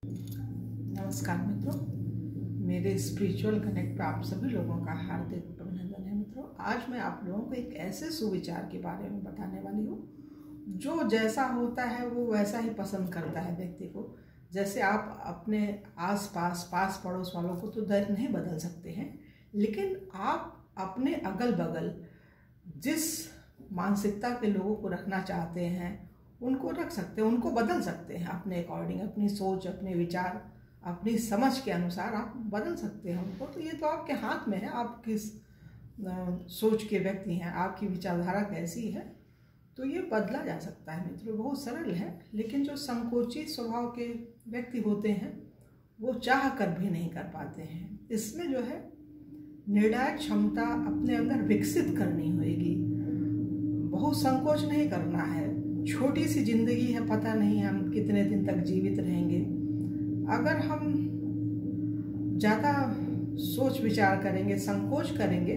नमस्कार मित्रों, मेरे स्पिरिचुअल कनेक्ट पर आप सभी लोगों का हार्दिक अभिनंदन है। मित्रों, आज मैं आप लोगों को एक ऐसे सुविचार के बारे में बताने वाली हूँ जो जैसा होता है वो वैसा ही पसंद करता है व्यक्ति को। जैसे आप अपने आस पास पड़ोस वालों को तो नहीं बदल सकते हैं, लेकिन आप अपने अगल बगल जिस मानसिकता के लोगों को रखना चाहते हैं उनको रख सकते हैं, उनको बदल सकते हैं अपने अकॉर्डिंग। अपनी सोच, अपने विचार, अपनी समझ के अनुसार आप बदल सकते हैं उनको। तो ये तो आपके हाथ में है, आप किस सोच के व्यक्ति हैं, आपकी विचारधारा कैसी है, तो ये बदला जा सकता है। मित्रों, बहुत सरल है, लेकिन जो संकोची स्वभाव के व्यक्ति होते हैं वो चाह कर भी नहीं कर पाते हैं। इसमें जो है निर्णायक क्षमता अपने अंदर विकसित करनी होगी। बहुत संकोच नहीं करना है। छोटी सी जिंदगी है, पता नहीं हम कितने दिन तक जीवित रहेंगे। अगर हम ज़्यादा सोच विचार करेंगे, संकोच करेंगे,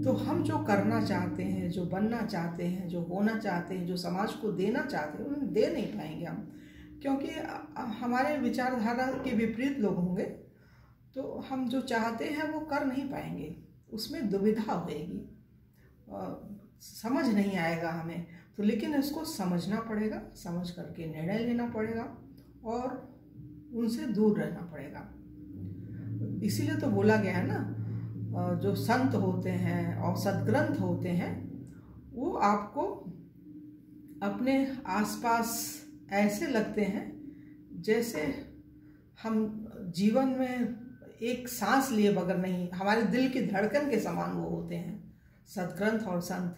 तो हम जो करना चाहते हैं, जो बनना चाहते हैं, जो होना चाहते हैं, जो समाज को देना चाहते हैं, उन्हें दे नहीं पाएंगे हम। क्योंकि हमारे विचारधारा के विपरीत लोग होंगे, तो हम जो चाहते हैं वो कर नहीं पाएंगे। उसमें दुविधा होएगी, समझ नहीं आएगा हमें। तो लेकिन इसको समझना पड़ेगा, समझ करके निर्णय लेना पड़ेगा और उनसे दूर रहना पड़ेगा। इसीलिए तो बोला गया है ना, जो संत होते हैं और सद्ग्रंथ होते हैं वो आपको अपने आसपास ऐसे लगते हैं जैसे हम जीवन में एक सांस लिए बगैर नहीं, हमारे दिल की धड़कन के समान वो होते हैं, सद्ग्रंथ और संत।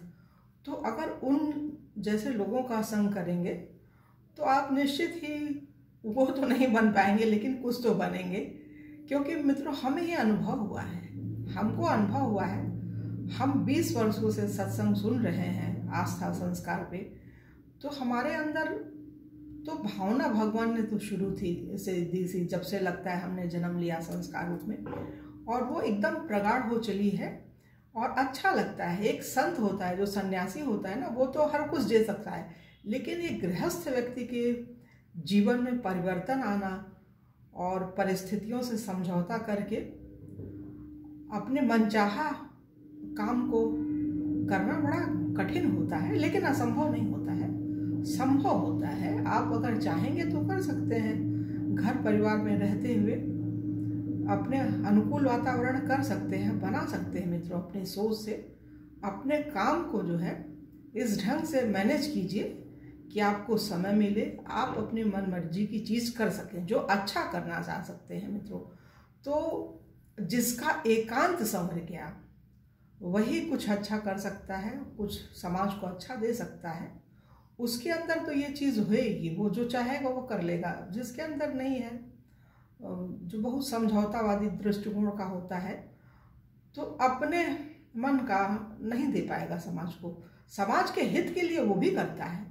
तो अगर उन जैसे लोगों का संग करेंगे तो आप निश्चित ही, वो तो नहीं बन पाएंगे लेकिन कुछ तो बनेंगे। क्योंकि मित्रों, हमें ये अनुभव हुआ है, हमको अनुभव हुआ है। हम 20 वर्षों से सत्संग सुन रहे हैं आस्था संस्कार पे, तो हमारे अंदर तो भावना भगवान ने तो शुरू थी से दी सी, जब से लगता है हमने जन्म लिया संस्कार रूप में, और वो एकदम प्रगाढ़ हो चली है और अच्छा लगता है। एक संत होता है, जो सन्यासी होता है ना, वो तो हर कुछ दे सकता है, लेकिन एक गृहस्थ व्यक्ति के जीवन में परिवर्तन आना और परिस्थितियों से समझौता करके अपने मनचाहा काम को करना बड़ा कठिन होता है, लेकिन असंभव नहीं होता है, संभव होता है। आप अगर चाहेंगे तो कर सकते हैं। घर परिवार में रहते हुए अपने अनुकूल वातावरण कर सकते हैं, बना सकते हैं। मित्रों, अपनी सोच से अपने काम को जो है इस ढंग से मैनेज कीजिए कि आपको समय मिले, आप अपनी मन मर्जी की चीज़ कर सकें, जो अच्छा करना चाह सकते हैं। मित्रों, तो जिसका एकांत संवर गया वही कुछ अच्छा कर सकता है, कुछ समाज को अच्छा दे सकता है। उसके अंदर तो ये चीज़ होएगी, वो जो चाहेगा वो कर लेगा। जिसके अंदर नहीं है, जो बहुत समझौतावादी दृष्टिकोण का होता है, तो अपने मन का नहीं दे पाएगा समाज को। समाज के हित के लिए वो भी करता है,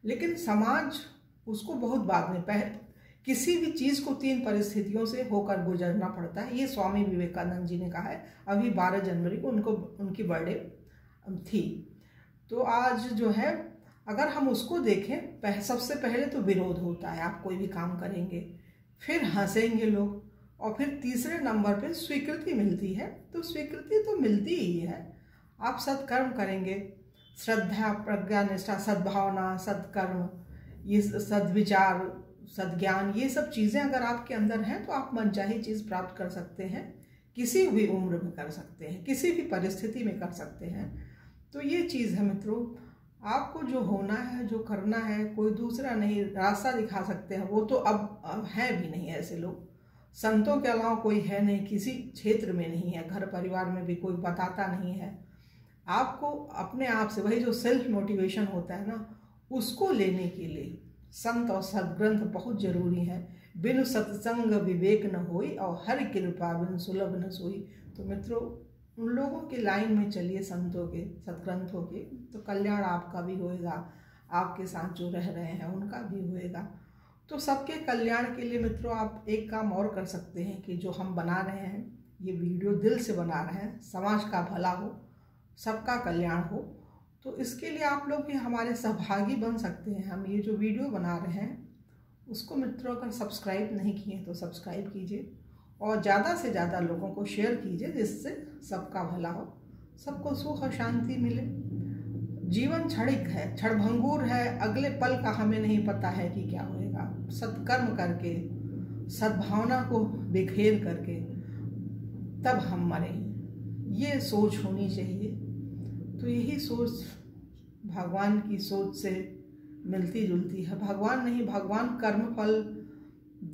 लेकिन समाज उसको बहुत बाद में, किसी भी चीज़ को 3 परिस्थितियों से होकर गुजरना पड़ता है। ये स्वामी विवेकानंद जी ने कहा है। अभी 12 जनवरी को उनकी बर्थडे थी। तो आज जो है, अगर हम उसको देखें, सबसे पहले तो विरोध होता है। आप कोई भी काम करेंगे, फिर हंसेंगे लोग, और फिर तीसरे नंबर पे स्वीकृति मिलती है। तो स्वीकृति तो मिलती ही है। आप सत्कर्म करेंगे, श्रद्धा, प्रज्ञा, निष्ठा, सद्भावना, सत्कर्म, ये सद्विचार, सद्ज्ञान, ये सब चीज़ें अगर आपके अंदर हैं तो आप मनचाही चीज़ प्राप्त कर सकते हैं। किसी भी उम्र में कर सकते हैं, किसी भी परिस्थिति में कर सकते हैं। तो ये चीज़ है मित्रों, आपको जो होना है, जो करना है, कोई दूसरा नहीं रास्ता दिखा सकते हैं। वो तो अब है भी नहीं ऐसे लोग। संतों के अलावा कोई है नहीं, किसी क्षेत्र में नहीं है, घर परिवार में भी कोई बताता नहीं है। आपको अपने आप से, वही जो सेल्फ मोटिवेशन होता है ना, उसको लेने के लिए संत और सद्ग्रंथ बहुत जरूरी है। बिनु सत्संग विवेक न होई, और हरि कृपा बिनु सुलभ न सोई। तो मित्रों, उन लोगों के लाइन में चलिए, संतों के, सत्ग्रंथों के, तो कल्याण आपका भी होएगा, आपके साथ जो रह रहे हैं उनका भी होएगा। तो सबके कल्याण के लिए मित्रों, आप एक काम और कर सकते हैं कि जो हम बना रहे हैं, ये वीडियो दिल से बना रहे हैं, समाज का भला हो, सबका कल्याण हो, तो इसके लिए आप लोग भी हमारे सहभागी बन सकते हैं। हम ये जो वीडियो बना रहे हैं उसको मित्रों अगर सब्सक्राइब नहीं किए तो सब्सक्राइब कीजिए और ज़्यादा से ज़्यादा लोगों को शेयर कीजिए, जिससे सबका भला हो, सबको सुख और शांति मिले। जीवन क्षणिक है, क्षणभंगुर है, अगले पल का हमें नहीं पता है कि क्या होएगा। सत्कर्म करके, सद्भावना को बिखेर करके तब हम मरें, ये सोच होनी चाहिए। तो यही सोच भगवान की सोच से मिलती जुलती है। भगवान नहीं, भगवान कर्म फल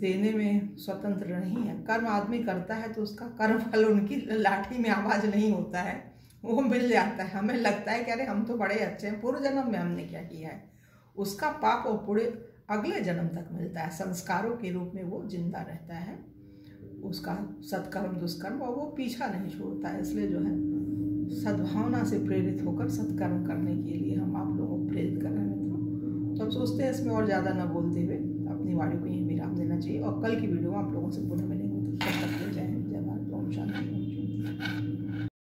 देने में स्वतंत्र नहीं है। कर्म आदमी करता है तो उसका कर्म फल उनकी लाठी में आवाज नहीं होता है, वो मिल जाता है। हमें लगता है कि अरे हम तो बड़े अच्छे हैं, पूर्व जन्म में हमने क्या किया है, उसका पाप और पूरे अगले जन्म तक मिलता है। संस्कारों के रूप में वो जिंदा रहता है, उसका सत्कर्म दुष्कर्म, और वो पीछा नहीं छोड़ता है। इसलिए जो है सद्भावना से प्रेरित होकर सत्कर्म करने के लिए हम आप लोगों को प्रेरित कर रहे हैं मित्रों। तो अब सोचते हैं इसमें और ज़्यादा न बोलते हुए अपनी वाणी को यहीं विराम देना चाहिए और कल की वीडियो में आप लोगों से पुनः मिलेंगे। तब तक हो जाए।